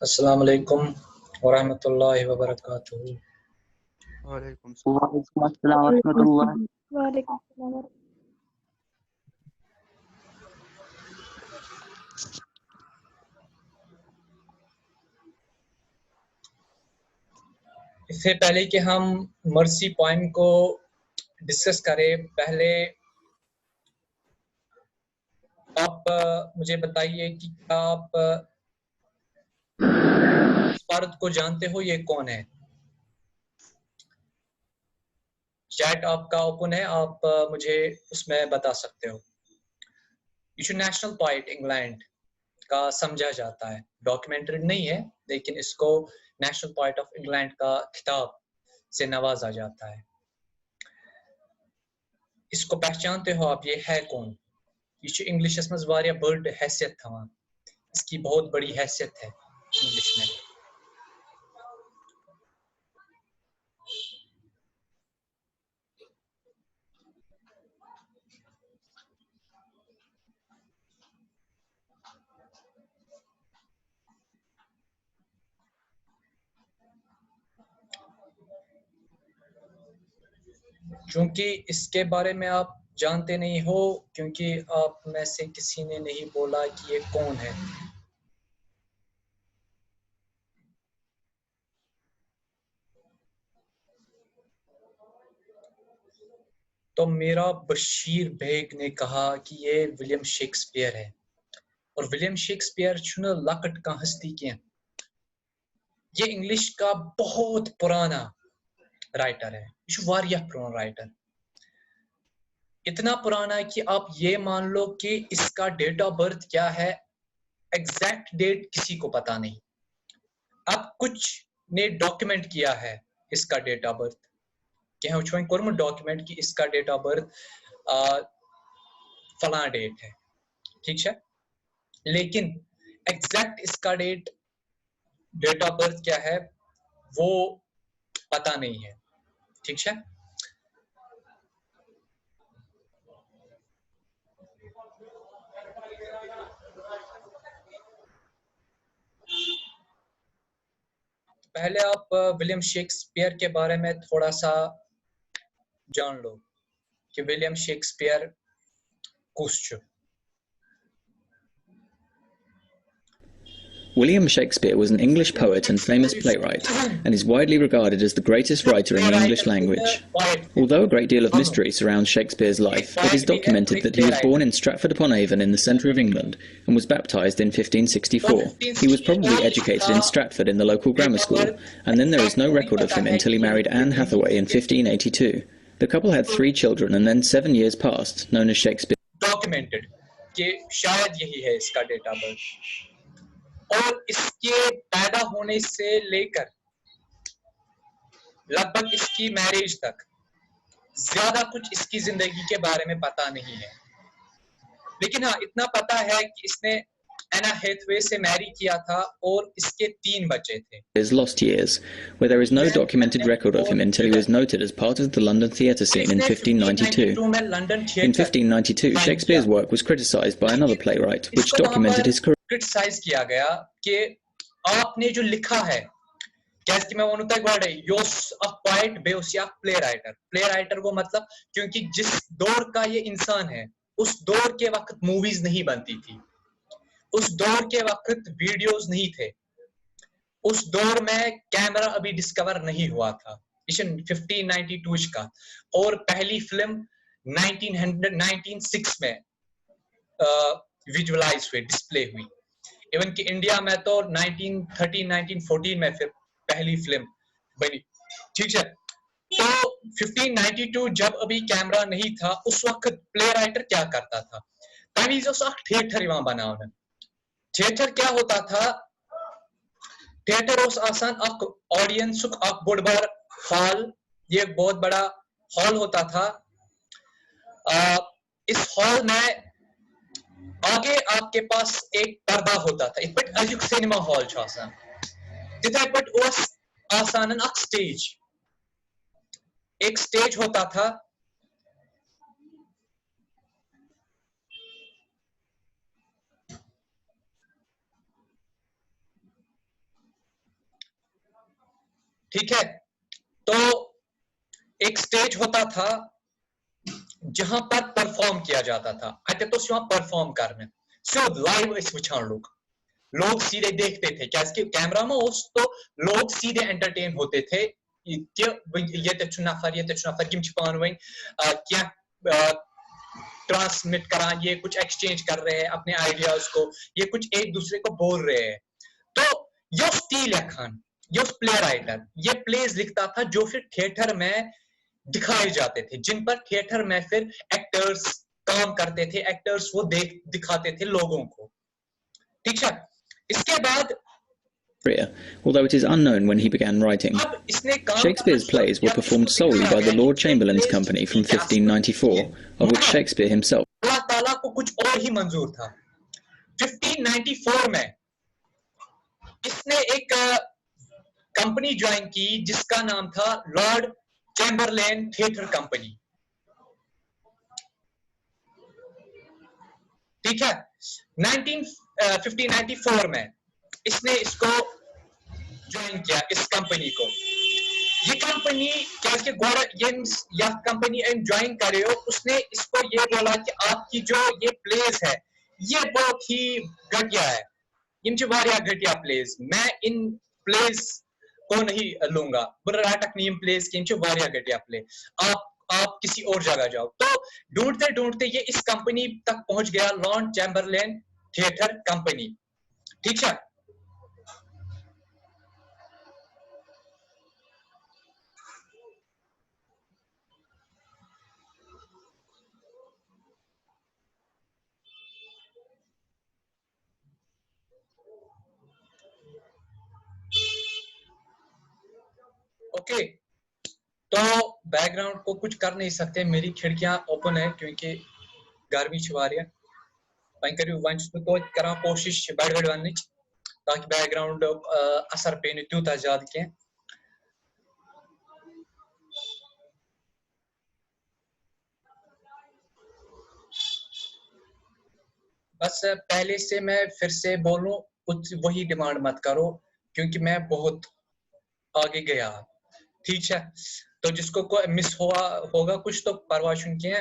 السلام علیکم ورحمۃ اللہ وبرکاتہ۔ وعلیکم السلام۔ وعلیکم السلام ورحمۃ اللہ۔ وعلیکم السلام۔ اس سے پہلے کہ ہم مرسی پوائم کو ڈسکس کریں، پہلے آپ مجھے بتائیے کہ کیا آپ اس فرد کو جانتے ہو، یہ کون ہے؟ چیٹ آپ کا اوپن ہے، آپ مجھے اس میں بتا سکتے ہو۔ یہ نیشنل پوائٹ انگلینڈ کا سمجھا جاتا ہے، ڈاکیومنٹری نہیں ہے لیکن اس کو نیشنل پوائٹ آف انگلینڈ کا خطاب سے نوازا جاتا ہے۔ اس کو پہچانتے ہو آپ، یہ ہے کون؟ یہ انگلش میں واریاہ بڑ حیثیت تھوان، اس کی بہت بڑی حیثیت ہے انگلش میں۔ چونکہ اس کے بارے میں آپ جانتے نہیں ہو، کیونکہ آپ میں سے کسی نے نہیں بولا کہ یہ کون ہے۔ تو میرا بشیر بیگ نے کہا کہ یہ ولیم شیکسپیئر ہے، اور ولیم شیکسپیئر چھنا لکٹ کا ہستی کیا، یہ انگلش کا بہت پرانا رائٹر ہے، یہ واریاہ پرانا رائٹر، اتنا پرانا کہ آپ یہ مان لو کہ اس کا ڈیٹ آف برتھ کیا ہے، ایگزیکٹ ڈیٹ کسی کو پتا نہیں۔ اب کچھ نے ڈاکیومنٹ کیا ہے اس کا ڈیٹ آف برتھ، کہ ہم چھوئیں کرم ڈاکیومنٹ کہ اس کا ڈیٹ آف برتھ فلاں ڈیٹ ہے، ٹھیک ہے، لیکن ایگزیکٹ اس کا ڈیٹ آف برتھ کیا ہے وہ پتا نہیں ہے، ٹھیک ہے۔ پہلے آپ ولیم شیکسپیئر کے بارے میں تھوڑا سا جان لو کہ ولیم شیکسپیئر کس چھو۔ William Shakespeare was an English poet and famous playwright, and is widely regarded as the greatest writer in the English language. Although a great deal of mystery surrounds Shakespeare's life, it is documented that he was born in Stratford-upon-Avon in the centre of England, and was baptised in 1564. He was probably educated in Stratford in the local grammar school, and then there is no record of him until he married Anne Hathaway in 1582. The couple had 3 children, and then 7 years passed, known as Shakespeare. Documented کہ شاید یہی ہے اس کا date of birth, اور اس کے پیدا ہونے سے لے کر لگ بھگ اس کی میرج تک زیادہ کچھ اس کی زندگی کے بارے میں پتا نہیں ہے، لیکن ہاں اتنا پتا ہے کہ اس نے اینا ہیتھوے سے میری کیا تھا اور اس کے 3 بچے تھے۔ His lost years, where there is no documented record of him until he was noted as part of the London theatre scene in 1592. In 1592, Shakespeare's work was criticised by another playwright, which documented his career. Criticise کیا گیا کہ آپ نے جو لکھا ہے، کیسے میں وہ نتا گوڑے یوس اف پوائٹ بیوس یا پلے رائٹر وہ مطلب کیونکہ جس دور کا یہ انسان ہے اس دور کے وقت موویز نہیں بنتی تھی، اس دور کے وقت ویڈیوز نہیں تھے، اس دور میں کیمرہ ابھی ڈسکور نہیں ہوا تھا، 1592 کا، اور پہلی فلم 1906 میں ویژولائز ہوئی، ڈسپلے ہوئی، ایون کہ انڈیا میں تو 1913 1914 میں پھر پہلی فلم بنی، ٹھیک ہے۔ تو 1592 جب ابھی کیمرہ نہیں تھا، اس وقت پلے رائٹر کیا کرتا تھا، تھیٹر وہاں بنا ہونا، تھیٹر کیا ہوتا تھا، تھیٹر اس آسان اک آڈینس اک بڑ بڑ ہال، یہ ایک بہت بڑا ہال ہوتا تھا، اس ہال میں آگے آپ کے پاس ایک پردہ ہوتا تھا، ات پٹ ازیک سینما ہال چھو آسان، تتھے پٹ اس آسانن اک سٹیج، ایک سٹیج ہوتا تھا، ٹھیک ہے, تو ایک سٹیج ہوتا تھا جہاں پر پرفارم کیا جاتا تھا, اتنے تو وہاں پرفارم کرنے سیود لائیو اس وچھان لوگ سیدھے دیکھتے تھے کیازکہ کیمرہ میں اس تو لوگ سیدھے انٹرٹین ہوتے تھے کہ یہ نفر یم پان ون کیا ٹرانسمٹ کران, یہ کچھ ایکسچینج کر رہے ہیں اپنے آئیڈیاز کو, یہ کچھ ایک دوسرے کو بول رہے ہیں. تو یہ تی لکھان, یہ پلے رائٹر, یہ پلیز لکھتا تھا جو پھر تھیٹر میں دکھائے جاتے تھے, جن پر تھیٹر میں پھر ایکٹرز کام کرتے تھے, ایکٹرز وہ دکھاتے تھے لوگوں کو. ٹھیک ہے, اس کے بعد although it is unknown when he began writing. Shakespeare's plays were performed solely by the Lord Chamberlain's Company from 1594, of which Shakespeare himself. اللہ تعالیٰ کو کچھ اور ہی منظور تھا. 1594 میں اس نے ایک کمپنی جوائن کی جس کا نام تھا لارڈ چیمبرلین تھیٹر کمپنی. ٹھیک ہے, 1594 میں اس نے اس کو جوائن کیا, اس کمپنی کو. یہ کمپنی کیونکہ یہ کمپنی جوائن کرے ہو, اس نے اس کو یہ بولا کہ آپ کی جو یہ پلیز ہے یہ بہت ہی گھٹیا ہے, یہ گھٹیا پلیز, میں ان پلیز کو نہیں لوں گا, برٹک نیم پلیز کی گھٹیا پلے, آپ کسی اور جگہ جاؤ. تو ڈھونڈتے ڈھونڈتے یہ اس کمپنی تک پہنچ گیا, لارڈ چیمبرلین تھیٹر کمپنی. ٹھیک ہے, اوکے. تو بیک گراؤنڈ کو کچھ کر نہیں سکتے, میری کھڑکیاں اوپن ہے کیونکہ گرمی چھ وی کرو و کران کوشش بڑ بڑ ون تاکہ بیک گراؤنڈ اثر پی نہ تیوتہ زیادہ کی. بس پہلے سے میں پھر سے بولوں, وہی ڈیمانڈ مت کرو کیونکہ میں بہت آگے گیا. ٹھیک ہے, تو جس کو مس ہوگا کچھ تو پرواہ چھن کی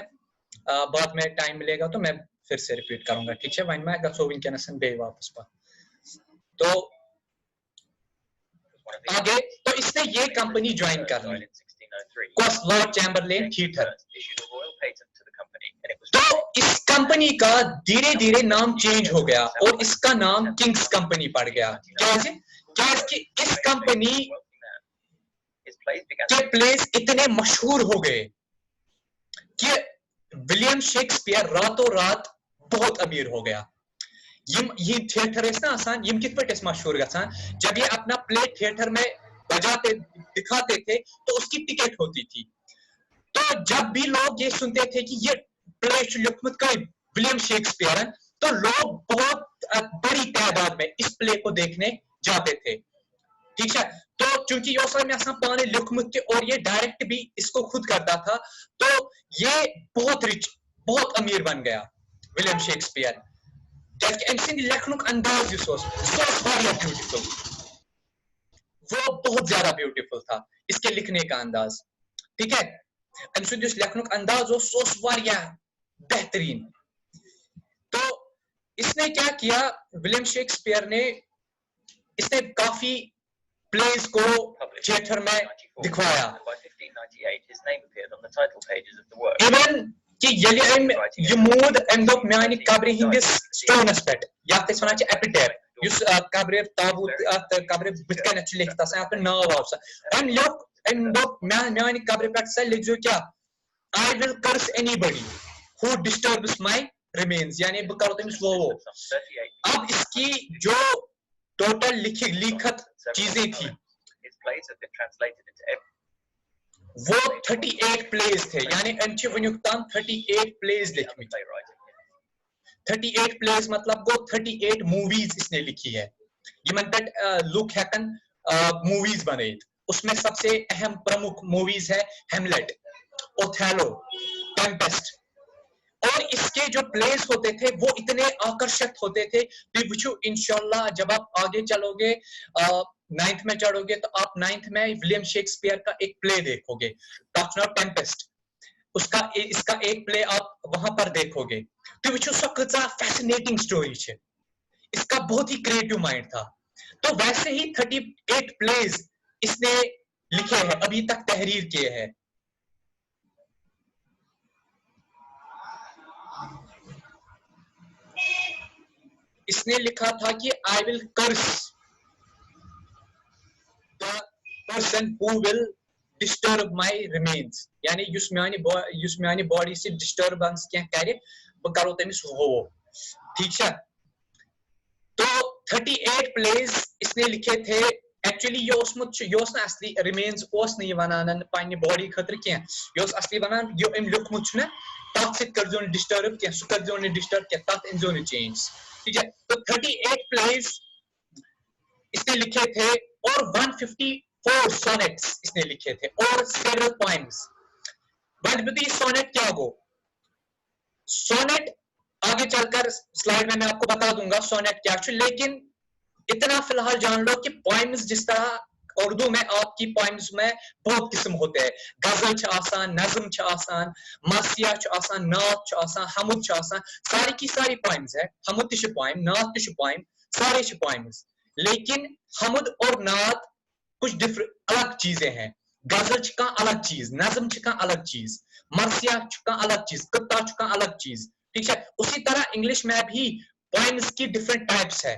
بعد میں ٹائم ملے گا تو میں پھر سے ریپیٹ کروں گا. ٹھیک ہے, ون میں گھو ونکس بی واپس پہ. تو آگے تو اس نے یہ کمپنی جوائن کر لی, لارڈ چیمبرلین تھیٹر. تو اس کمپنی کا دھیرے دھیرے نام چینج ہو گیا اور اس کا نام کنگز کمپنی پڑ گیا. کیونکہ اس کمپنی کے پلیز اتنے مشہور ہو گئے کہ ولیم شیکسپیئر راتوں رات بہت امیر ہو گیا. یہ تھیٹر نا آسان یم کت پہ مشہور گژھان, جب یہ اپنا پلے تھیٹر میں بجاتے دکھاتے تھے تو اس کی ٹکٹ ہوتی تھی. تو جب بھی لوگ یہ سنتے تھے کہ یہ پلے لکھمت کا ولیم شیکسپیئر, تو لوگ بہت بڑی تعداد میں اس پلے کو دیکھنے جاتے تھے. ٹھیک ہے, تو چونکہ یہ میں آسان پانے لکھمت کے اور یہ ڈائریکٹ بھی اس کو خود کرتا تھا, تو یہ بہت رچ بہت امیر بن گیا ولیم شیکسپیئر. کیونکہ ام سند لکھنک انداز بیوٹیفل, وہ بہت زیادہ بیوٹیفل تھا اس کے لکھنے کا انداز. ٹھیک ہے, ام سند لکھنک انداز بہترین. تو اس نے کیا کیا, ولیم شیکسپیئر نے اس نے کافی پلیز کو تھیٹر میں دکھوایا. ایون کہ یلی ام یہ مود ام دپ میانہ قبر ہندس سٹونس پہ یتھ ونان ایپیٹیف, اس قبر تابوت قبر بت کن لکھت آسان اتھ ناو آسان, ام لوک ام دپ میانہ قبر پہ سا لکھو کیا, I will curse anybody who disturbs my remains, یعنی بہ کرو تمس وہ. اب اس کی جو ٹوٹل لکھت چیزیں تھی وہ 38 پلیز تھے, یعنی ام چھ ونیک تام 38 پلیز لکھمت. 38 پلیز مطلب گو 38 موویز اس نے لکھی ہے یمن پہ لوگ ہیکن موویز بنائت. اس میں سب سے اہم پرمکھ موویز ہے ہیملیٹ, اوتھیلو, ٹیمپسٹ, اور اس کے جو پلیز ہوتے تھے وہ اتنے آکرشک ہوتے تھے کہ وچو انشاءاللہ جب آپ آگے چلو گے 9th میں چڑھو گے تو آپ 9th میں ولیم شیکسپیئر کا ایک پلے دیکھو گے ٹیمپسٹ اس کا ایک پلے آپ وہاں پر دیکھو گے تو وچو سو کتنا فیسنیٹنگ سٹوری ہے اس کا بہت ہی کریٹو مائنڈ تھا تو ویسے ہی 38 پلیز اس نے لکھے ہیں ابھی تک تحریر کیے ہیں اس نے لکھا تھا کہ I will curse the person who will disturb my remains یعنی یُس میانہِ باڈی سے ڈسٹربنس کینٛہہ کرِ بہٕ کرو تٔمِس ہو ٹھیک چھا تو 38 پلیز اس نے لکھے تھے ایکچولی یہ اوس نہٕ اصلی ریمینز اوس نہٕ یہ ونان پننہِ باڈی خٲطرٕ کینٛہہ یہ اوس اصلی ونان یہ أمۍ لیوٚکھمُت چھُ نہ تتھ سۭتۍ کٔرزیٚو نہٕ ڈسٹرب کینٛہہ سُہ کٔرزیٚو نہٕ ڈسٹرب کینٛہہ تتھ أنزیٚو نہٕ چینج ٹھیک ہے تو 38 پلیز اس نے لکھے تھے اور 154 سونیٹس اس نے لکھے تھے اور several poems ونبتی سونیٹ کیا گو سونیٹ آگے چل کر سلائیڈ میں آپ کو بتا دوں گا سونیٹ کیا ہے لیکن اتنا فی الحال جان لو کہ پوائمز جس طرح اردو میں آپ کی پوائمز میں بہت قسم ہوتے ہیں غزل چھ آسان نظم چھ آسان مرثیہ چھ آسان نعت چھ آسان حمد چھ آسان ساری کی ساری پوائمز ہے حمد تہ چھ پوائم نعت تہ چھ پوائم سارے چھ پوائمز لیکن حمد اور نعت کچھ الگ چیزیں ہیں غزل چھ کا الگ چیز نظم چھ کا الگ چیز مرثیہ چھ کا الگ چیز قطع چھ کا الگ چیز ٹھیک ہے اسی طرح انگلش میں بھی پوائمز کی ڈیفرنٹ ٹائپس ہے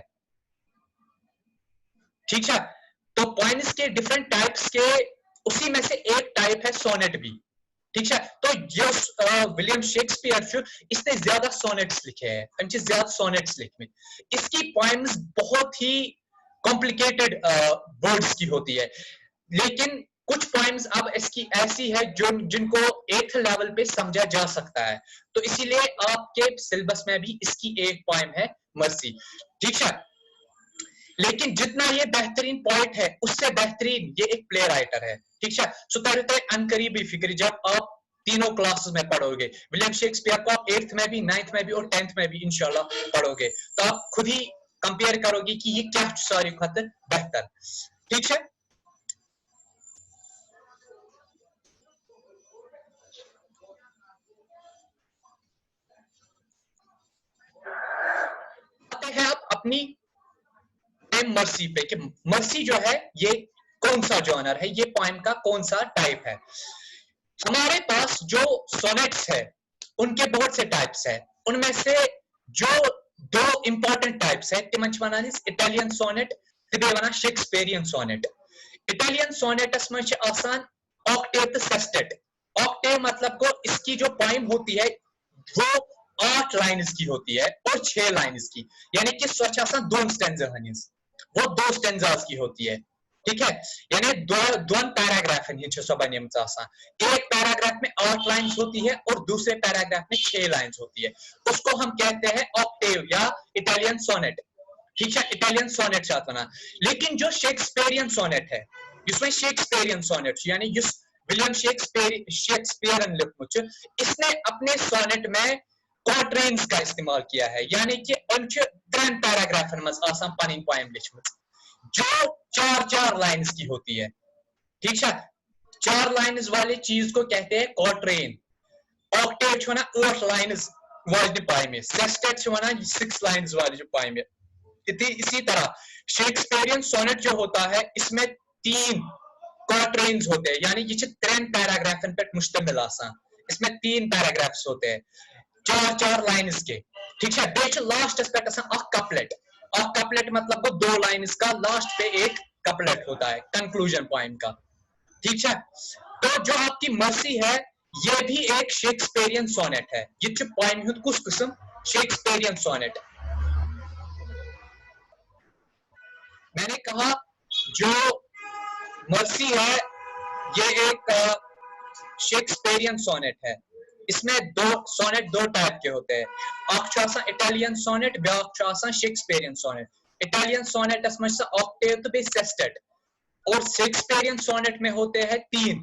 ٹھیک ہے تو پوائمز کے ڈیفرنٹ ٹائپس کے اسی میں سے ایک ٹائپ ہے سونیٹ بھی ٹھیک ہے تو یس ولیم شیکسپیئر اس نے زیادہ سونیٹس لکھے ہیں ان سے زیادہ سونیٹس لکھے اس کی پوائمز بہت ہی کمپلیکیٹڈ ورڈز کی ہوتی ہے لیکن کچھ پوائمز اب اس کی ایسی ہے جن کو 8th لیول پہ سمجھا جا سکتا ہے تو اسی لیے آپ کے سلیبس میں بھی اس کی ایک پوائم ہے مرسی ٹھیک ہے لیکن جتنا یہ بہترین پوائٹ ہے اس سے بہترین یہ ایک پلے رائٹر ہے ٹھیک ہے سو کرتے ہیں عنقریبی فکر جب آپ تینوں کلاسز میں پڑھو گے ولیم شیکسپیئر کو آپ 8th میں بھی 9th میں بھی اور 10th میں بھی انشاءاللہ پڑھو گے تو آپ خود ہی کمپیئر کرو گے کہ یہ کیا ساری خاطر بہتر ٹھیک ہے آتے ہیں آپ اپنی مرسی پہ کہ مرسی جو ہے یہ کون سا جانر ہے یہ پوائم کا کون سا ٹائپ ہے ہمارے پاس جو سونیٹس ہے ان کے بہت سے ٹائپس ہیں ان میں سے جو دو امپورٹنٹ ٹائپس ہیں تمن چھ ونان اٹالین سونیٹ تہ بیٚیہِ ونان شیکسپیرین سونیٹ اٹالین سونیٹس میں چھ آسان آکٹیو تہ سیسٹیٹ آکٹیو مطلب کو اس کی جو پوائم ہوتی ہے وہ 8 لائنز کی ہوتی ہے اور 6 لائنز کی یعنی کہ سو چھ آسان دون سٹینزا ہنز وہ 2 سٹینزاز کی ہوتی ہے ٹھیک ہے یعنی دون پیراگرافن ہی سو بنیمت آسان ایک پیراگراف میں 8 لائنز ہوتی ہے اور دوسرے پیراگراف میں 6 لائنز ہوتی ہے اس کو ہم کہتے ہیں آکٹیو یا اٹالین سونیٹ ٹھیک ہے اٹالین سونیٹ چاہتا نا لیکن جو شیکسپیرین سونیٹ ہے جس میں شیکسپیرین سونیٹ یعنی جس ولیم شیکسپیئرن لکھمت اس نے اپنے سونیٹ میں کوٹرینز کا استعمال کیا ہے یعنی کہ ان 3 پیراگرافن مز آسان پنن پوائم لکھمت جو 4 لائنز کی ہوتی ہے ٹھیک ہے 4 لائنز والے چیز کو کہتے ہیں کوٹرین آکٹیو چھ ونان 8 لائنز والی پوائم سیسٹیٹ چھ ونان 6 لائنز والی پوائم اسی طرح شیکسپیرین سونیٹ جو ہوتا ہے اس میں 3 کوٹرینز ہوتے ہیں یعنی یہ 3 پیراگرافن پر مشتمل آسان اس میں 3 پیراگرافز ہوتے ہیں 4 لائنز کے ٹھیک ہے بیچ لاسٹ پہ کپلٹ مطلب وہ 2 لائنز کا لاسٹ پہ ایک کپلٹ ہوتا ہے کنکلوژن پوائم کا ٹھیک ہے تو جو آپ کی مرسی ہے یہ بھی ایک شیکسپیرین سونیٹ ہے یہ پوائم ہند کس قسم شیکسپیرین سونیٹ میں نے کہا جو مرسی ہے یہ ایک شیکسپیرین سونیٹ ہے اس میں 2 ٹائپ کے ہوتے ہیں اکھ اٹالین سونیٹ بیاکھ شیکسپیرین سونیٹ اٹالین سونیٹس میں آکٹیو تو بیٚیہِ سیسٹیٹ اور شیکسپیرین سونیٹ میں ہوتے ہیں 3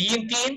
3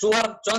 4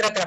3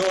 2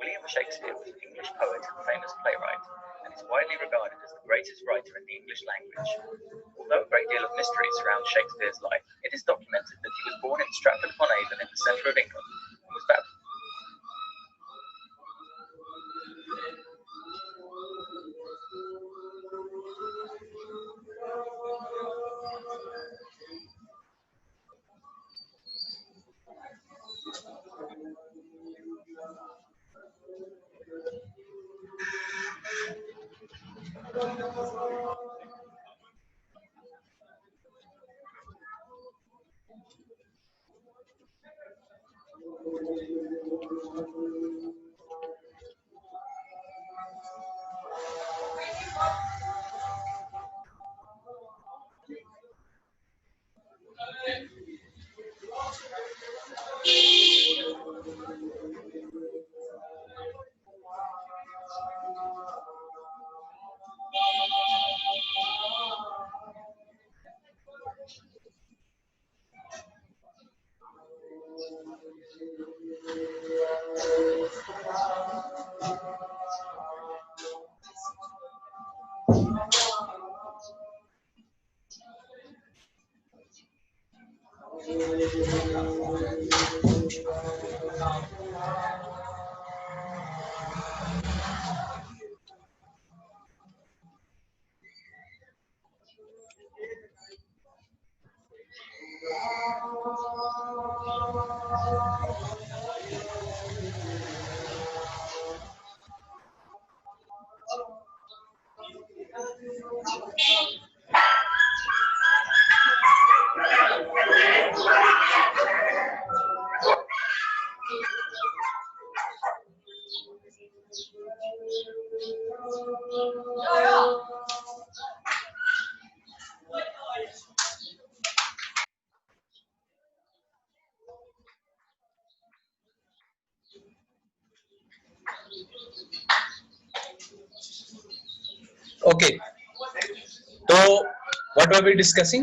William Shakespeare was an English poet and famous playwright, and is widely regarded as the greatest writer in the English language. Although a great deal of mystery surrounds Shakespeare's life, it is documented that he was born in Stratford-upon-Avon in the centre of England and was baptized. Okay, so what were we discussing?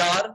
4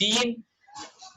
3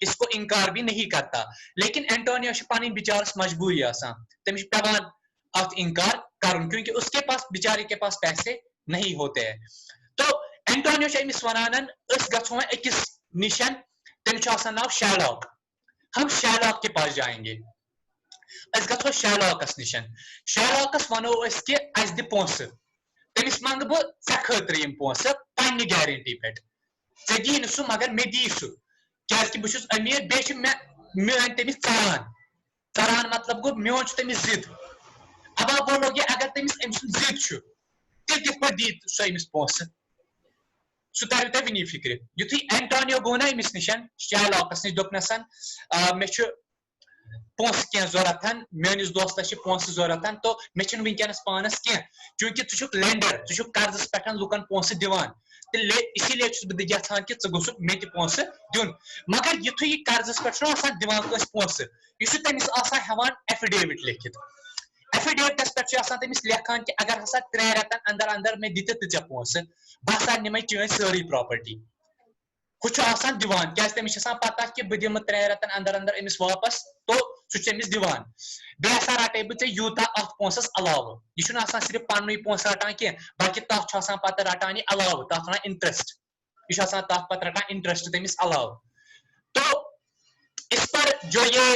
اس کو انکار بھی نہیں کرتا لیکن Antonio پانی بچارس مجبوری آسان تمس پیوان ات انکار کرن کیونکہ اس کے پاس بیچارے کے پاس پیسے نہیں ہوتے ہیں تو اینٹونیو امس ونان اس گھو اکس نشن تمس آسان ناو شیلاک ہم شیلاک کے پاس جائیں گے اس گھو شیلاکس نشن شیلاکس ونو اس کہ اس دی پونسہ تمس منگ بہ ژے خاطر یم پونسہ پنہ گارنٹی پہ ژے دی نہ سہ مگر مے دی سہ کیازکہ بہ چھس امیر بیٚیہِ چھِ میٲنۍ تٔمِس ژران مطلب گوٚو میون چھُ تٔمِس ضد ابا بولو کہ اگر تٔمِس أمۍ سُنٛد ضد چھُ تیٚلہِ کِتھ پٲٹھۍ دی سۄ أمِس پونٛسہٕ سُہ ترِ تۄہہِ وٕنی فِکرِ یُتھُے اینٹونیو گوٚو نا أمِس نِش شیلاکس نِش دوٚپنَسن مےٚ چھُ پونٛسہٕ کینٛہہ ضوٚرتھ میٲنِس دوستس چھِ پونٛسہٕ ضوٚرتھ تو مےٚ چھِنہٕ وٕنکیٚنس پانس کینٛہہ چوٗنٛکہِ ژٕ چھُکھ لینڈر ژٕ چھُکھ قرضس پٮ۪ٹھ لُکن پونٛسہٕ دِوان تہٕ اسی لیے چھُس بہٕ یژھان کہِ ژٕ گوٚژھُکھ مےٚ تہِ پونٛسہٕ دیُن مگر یُتھُے یہِ قرضس پٮ۪ٹھ چھُنہ آسان دِوان کٲنٛسہِ پونٛسہٕ یہِ چھُ تٔمِس آسان ہٮ۪وان ایفِڈیوِٹ لیکھِتھ ایفِڈیوِٹس پٮ۪ٹھ چھُ آسان تٔمِس لیکھان کہِ اگر ہسا 3 رٮ۪تن اندر اندر مےٚ دِتِکھ نہٕ ژےٚ پونٛسہٕ بہٕ ہسا نِمے چٲنۍ سٲرٕے پراپرٹی ہُہ چھُ آسان دِوان کیازِ تٔمِس چھِ آسان پتہ کہِ بہٕ دِمہٕ 3 رٮ۪تن اندر اندر أمِس واپس تو سُہ چھُ أمِس دِوان بیٚیہِ ہسا رٹے بہٕ ژےٚ یوٗتاہ اتھ پونٛسس علاوٕ یہِ چھُنہٕ آسان صرف پننُے پونٛسہٕ رٹان کینٛہہ بلکہِ تتھ چھُ آسان پتہٕ رٹان یہِ علاوٕ تتھ ونان انٹرسٹ یہ چھُ آسان تتھ پتہٕ رٹان انٹرسٹ تٔمِس علاوٕ تو اس پر جو یہ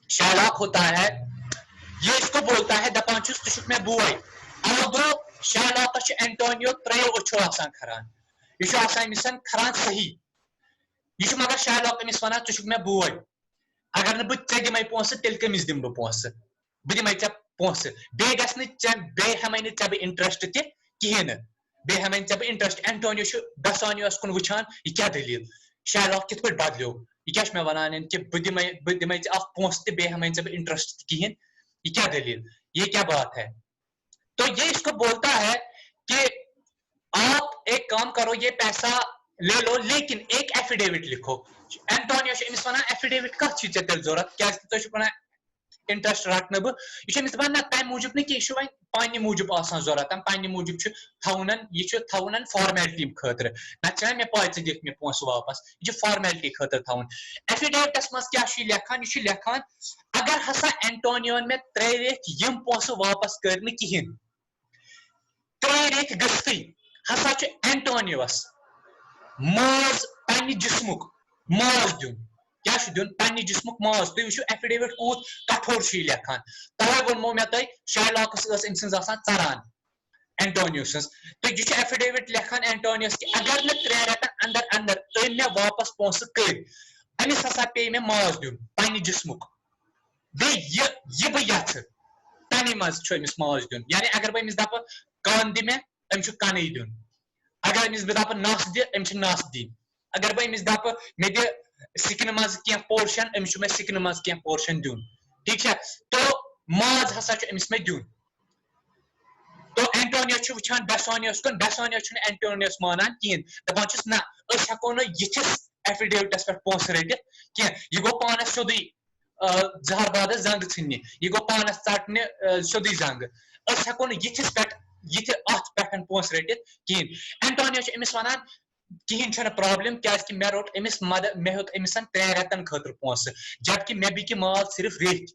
شیلاک ہوتا ہے یہ اس کو بولتا ہے دپان چھُس ژٕ چھُکھ مےٚ بوے البتہ شیلاکس چھُ اینٹونیو 3 أچھو آسان کھران یہ چھُ آسان أمِس کھران صحیح یہ چھُ مگر شیلاک أمِس ونان ژٕ چھُکھ مےٚ بوے اگر نہٕ بہٕ ژےٚ دِمے پونٛسہٕ تیٚلہِ کٔمِس دِمہٕ بہٕ پونٛسہٕ بہٕ دِمے ژےٚ پونٛسہٕ بیٚیہِ گژھِ نہٕ ژےٚ بیٚیہِ ہٮ۪مے نہٕ ژےٚ بہٕ انٹرسٹ تہِ کِہیٖنۍ نہٕ بیٚیہِ ہٮ۪مے نہٕ ژےٚ بہٕ انٹرسٹ اینٹونیو چھُ بسانیوس کُن وٕچھان یہِ کیٛاہ دٔلیٖل شیلاک کِتھ پٲٹھۍ بدلیو یہِ کیٛاہ چھُ مےٚ ونان کہِ بہٕ دِمے ژےٚ اکھ پونٛسہٕ تہِ بیٚیہِ ہٮ۪مے ژےٚ بہٕ انٹرسٹ تہِ کِہیٖنۍ یہ کیا دلیل یہ کیا بات ہے تو یہ اس کو بولتا ہے کہ آپ ایک کام کرو یہ پیسہ لے لو لیکن ایک ایفیڈیوٹ لکھو اینٹونیو امس ونان ایفیڈیوٹ کت چھ ژےٚ تیٚلہِ ضوٚرتھ کیازکہِ تُہۍ چھِو ونان انٹرسٹ رٹنہٕ بہٕ یہ چھُ أمِس دپان نہ تمہِ موٗجوٗب نہٕ کینٛہہ یہِ چھُ وۄنۍ پننہِ موٗجوٗب آسان ضوٚرتھ پننہِ موٗجوٗب چھُ تھاوُن یہِ چھُ تھاوُن فارمیلٹی خٲطرٕ نتہٕ چھِ مےٚ پاے ژٕ دِکھ مےٚ پونٛسہٕ واپس یہِ چھُ فارمیلٹی خٲطرٕ تھاوُن ایفیڈیوٹس منٛز کیٛاہ چھُ یہِ لیکھان یہِ چھُ لیکھان اگر ہسا اینٹونیون مےٚ 3 رٮ۪تھ یِم پونٛسہٕ واپس کٔرۍ نہٕ کِہیٖنۍ 3 رٮ۪تھ گٔژھتٕے ہسا چھُ اینٹونیوس ماز پننہِ جسمُک ماز دیُن کیٛاہ چھُ دیُن پننہِ جسمُک ماز تُہۍ وٕچھِو ایفیڈیوٹ کوٗت کٹھور چھُ یہِ لیکھان تَوے ووٚنمو مےٚ تۄہہِ شیلاکس ٲس أمۍ سٕنٛز آسان ژران اینٹونیو سٕنٛز تہٕ یہِ چھُ ایفیڈیوٹ لیکھان اینٹونیوس کہِ اگر نہٕ 3 رٮ۪تن اندر اندر أمۍ مےٚ واپس پونٛسہٕ کٔرۍ أمِس ہسا پیٚیہِ مےٚ ماز دیُن پننہِ جسمُک بیٚیہِ یہِ بہٕ یژھٕ تمے منٛز چھُ أمِس ماز دیُن یعنی اگر بہٕ أمِس دپہٕ کان دِ مےٚ أمِس چھُ کَنٕے دیُن اگر أمِس بہٕ دپہٕ نس دِ أمِس چھِ نس دِنۍ اگر بہٕ أمِس دپہٕ مےٚ دِ سِکنہٕ منٛز کینٛہہ پورشن أمِس چھُ مےٚ سِکنہٕ منٛز کینٛہہ پورشن دیُن ٹھیٖک چھا تو ماز ہسا چھُ أمِس مےٚ دیُن تو اینٹونیو چھُ وٕچھان بیسانیوس کُن بیسانیو چھُنہٕ اینٹونیوس مانان کِہینۍ دپان چھُس نہ أسۍ ہٮ۪کو نہٕ یِتھِس ایفیڈیوٹس پٮ۪ٹھ پونٛسہٕ رٔٹِتھ کینٛہہ یہِ گوٚو پانس سیوٚدُے زہر زنٛگ ژھٕننہِ یہِ گوٚو پانس ژٹنہِ سیوٚدُے زنٛگ أسۍ ہٮ۪کو نہٕ یِتھِ اتھ پٮ۪ٹھ پونٛسہٕ رٔٹِتھ کِہینۍ اینٹونیو چھُ أمِس ونان کِہینۍ چھنہٕ پرابلم کیازکہِ مےٚ روٚٹ أمِس مےٚ ہیوٚت أمِس 3 رٮ۪تن خٲطرٕ پونٛسہٕ جبکہِ مےٚ بِکہِ ماز صرف رٮ۪تھ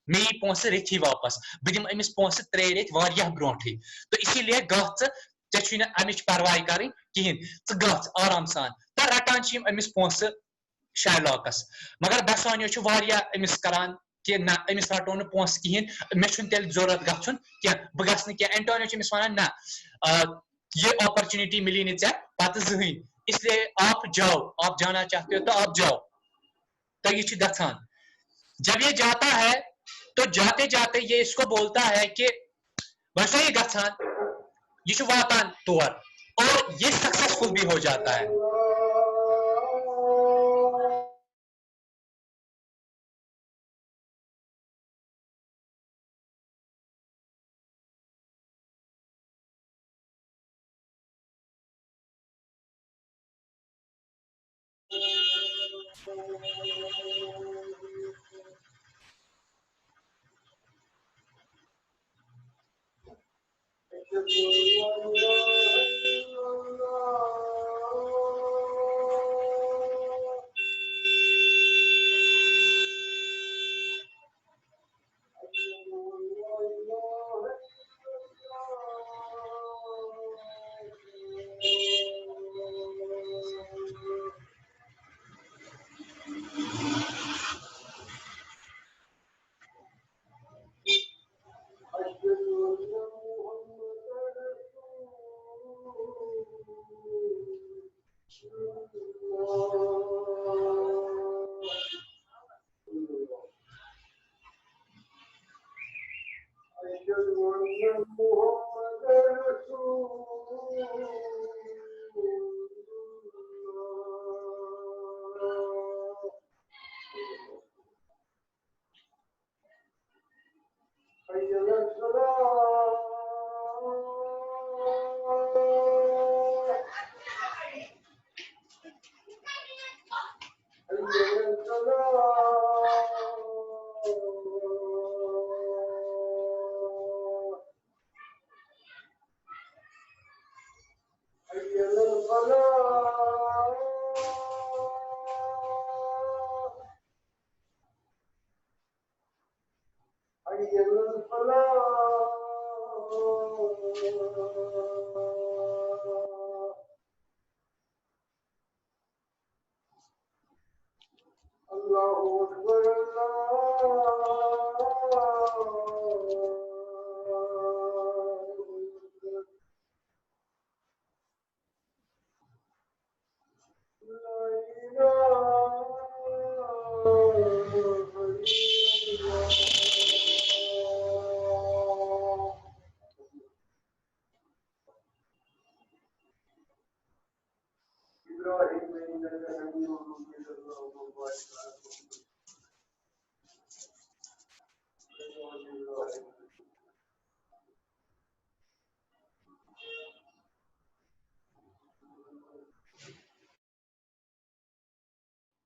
مےٚ یی پونٛسہٕ رٮ۪تھی واپس بہٕ دِمہٕ أمِس پونٛسہٕ 3 رٮ۪تھ واریاہ برونٛٹھٕے تہٕ اسی لیے گژھ ژےٚ چھُے نہٕ امِچ پرواے کرٕنۍ کِہینۍ ژٕ گژھ آرام سان تہٕ رٹان چھِ یِم أمِس پونٛسہٕ شیلاکس مگر بیسانیو چھُ واریاہ أمِس کران کہِ نہ أمِس رٹو نہٕ پونٛسہٕ کِہینۍ مےٚ چھُنہٕ تیٚلہِ ضوٚرتھ گژھُن کینٛہہ بہٕ گژھٕ نہٕ کینٛہہ اینٹونیو چھُ أمِس ونان نہ یہ اپرچونٹی ملی نہٕ ژےٚ پتہٕ زٕہٕنۍ اس لیے آپ جاؤ آپ جانا چاہتے ہو تو آپ جاؤ تو یہ چھُ گژھان جب یہ جاتا ہے تو جاتے جاتے یہ اس کو بولتا ہے کہ ویسے یہ گژھان یہ چھُ واتان تور اور یہ سکسیسفل بھی ہو جاتا ہے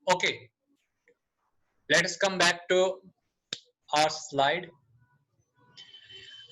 Okay, let us come back to our slide.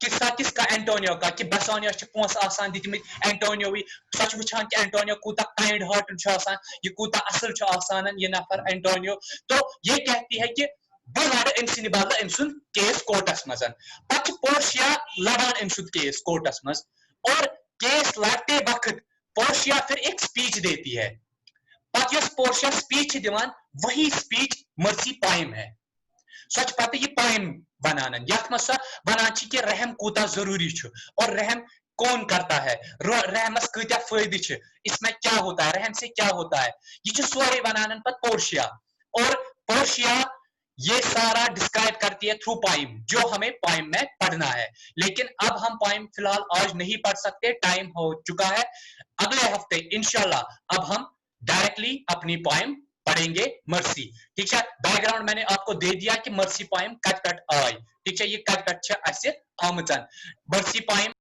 قصہ کس کا اینٹونیو کا کہ بسانیو چھ پونس آسان دتمت اینٹونیوی سچ وچھان کہ اینٹونیو کوتا کائنڈ ہارٹڈ چھ آسان یہ کوتا اصل چھ آسان یہ نفر اینٹونیو تو یہ کہتی ہے کہ بہ لڑ ام سند بدلہ ام سند کیس کورٹس مز پتہ پورشیا لڑان ام سند کیس کورٹس مز اور کیس لڑتے وقت پورشیا پھر ایک سپیچ دیتی ہے پتہ یس پورشیا سپیچ دیوان وہی سپیچ مرسی پائم ہے سچ پتہ یہ پائم بنانا یت مز سا ونان کہ رحم کوتا ضروری چھ اور رحم کون کرتا ہے رحمس کتیا فائدہ چھ اس میں کیا ہوتا ہے رحم سے کیا ہوتا ہے یہ سورے ونان پت پورشیا اور پورشیا یہ سارا ڈسکرائب کرتی ہے تھرو پائم جو ہمیں پائم میں پڑھنا ہے لیکن اب ہم پائم فی الحال آج نہیں پڑھ سکتے ٹائم ہو چکا ہے اگلے ہفتے انشاءاللہ اب ہم ڈائریکٹلی اپنی پائم پڑھیں گے مرسی ٹھیک ہے بیک گراؤنڈ میں نے آپ کو دے دیا کہ مرسی پائم کٹ کٹ آئی ٹھیک ہے یہ کٹ کٹ آمچن مرسی پائم